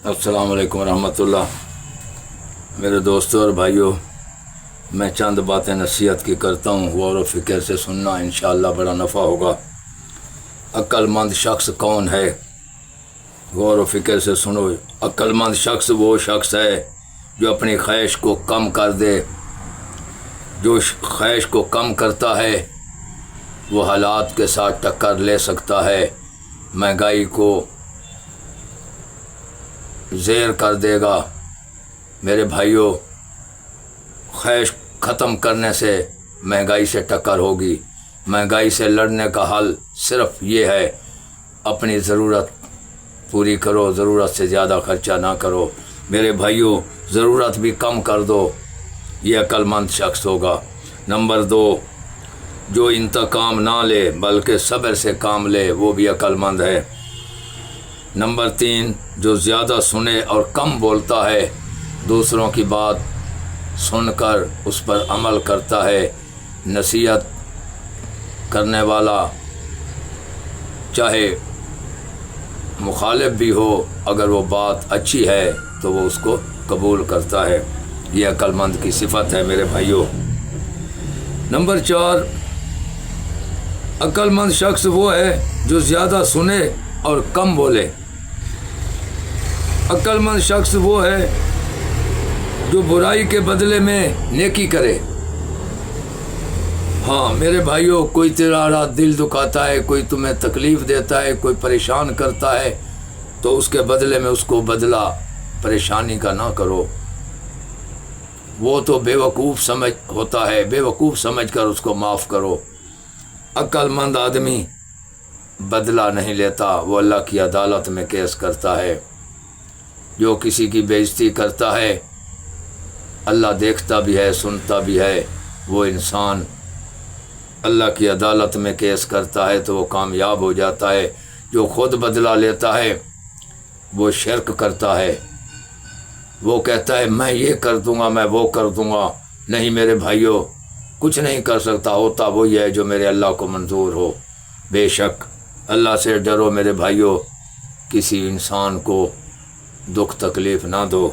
السلام علیکم ورحمۃ اللہ۔ میرے دوستوں اور بھائیوں، میں چند باتیں نصیحت کی کرتا ہوں، غور و فکر سے سننا، انشاءاللہ بڑا نفع ہوگا۔ عقل مند شخص کون ہے؟ غور و فکر سے سنو۔ عقل مند شخص وہ شخص ہے جو اپنی خواہش کو کم کر دے۔ جو خواہش کو کم کرتا ہے وہ حالات کے ساتھ ٹکر لے سکتا ہے، مہنگائی کو زیر کر دے گا۔ میرے بھائیوں، خواہش ختم کرنے سے مہنگائی سے ٹکر ہوگی۔ مہنگائی سے لڑنے کا حل صرف یہ ہے، اپنی ضرورت پوری کرو، ضرورت سے زیادہ خرچہ نہ کرو۔ میرے بھائیوں، ضرورت بھی کم کر دو، یہ عقل مند شخص ہوگا۔ نمبر 2، جو انتقام نہ لے بلکہ صبر سے کام لے، وہ بھی عقل مند ہے۔ نمبر 3، جو زیادہ سنے اور کم بولتا ہے، دوسروں کی بات سن کر اس پر عمل کرتا ہے۔ نصیحت کرنے والا چاہے مخالف بھی ہو، اگر وہ بات اچھی ہے تو وہ اس کو قبول کرتا ہے۔ یہ عقل مند کی صفت ہے میرے بھائیوں۔ نمبر 4، عقل مند شخص وہ ہے جو زیادہ سنے اور کم بولے۔ عقل مند شخص وہ ہے جو برائی کے بدلے میں نیکی کرے۔ ہاں میرے بھائیوں، کوئی تیرا دل دکھاتا ہے، کوئی تمہیں تکلیف دیتا ہے، کوئی پریشان کرتا ہے، تو اس کے بدلے میں اس کو بدلہ پریشانی کا نہ کرو۔ وہ تو بے وقوف ہوتا ہے، بے وقوف سمجھ کر اس کو معاف کرو۔ عقل مند آدمی بدلہ نہیں لیتا، وہ اللہ کی عدالت میں کیس کرتا ہے۔ جو کسی کی بے عزتی کرتا ہے، اللہ دیکھتا بھی ہے، سنتا بھی ہے، وہ انسان اللہ کی عدالت میں کیس کرتا ہے تو وہ کامیاب ہو جاتا ہے۔ جو خود بدلہ لیتا ہے وہ شرک کرتا ہے، وہ کہتا ہے میں یہ کر دوں گا، میں وہ کر دوں گا۔ نہیں میرے بھائیوں، کچھ نہیں کر سکتا، ہوتا وہی ہے جو میرے اللہ کو منظور ہو۔ بے شک اللہ سے ڈرو میرے بھائیوں، کسی انسان کو دکھ تکلیف نہ دو۔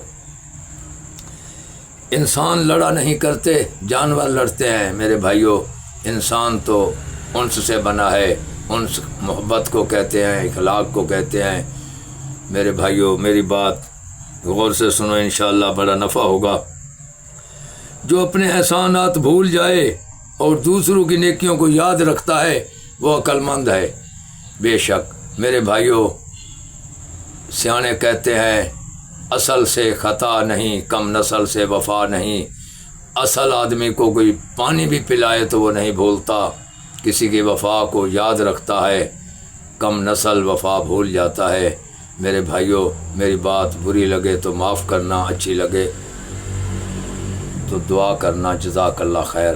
انسان لڑا نہیں کرتے، جانور لڑتے ہیں میرے بھائیوں۔ انسان تو انس سے بنا ہے، انس محبت کو کہتے ہیں، اخلاق کو کہتے ہیں۔ میرے بھائیوں، میری بات غور سے سنو، انشاءاللہ بڑا نفع ہوگا۔ جو اپنے احسانات بھول جائے اور دوسروں کی نیکیوں کو یاد رکھتا ہے وہ عقل مند ہے۔ بے شک میرے بھائیوں، سیانے کہتے ہیں اصل سے خطا نہیں، کم نسل سے وفا نہیں۔ اصل آدمی کو کوئی پانی بھی پلائے تو وہ نہیں بھولتا، کسی کی وفا کو یاد رکھتا ہے، کم نسل وفا بھول جاتا ہے۔ میرے بھائیوں، میری بات بری لگے تو معاف کرنا، اچھی لگے تو دعا کرنا۔ جزاک اللہ خیر۔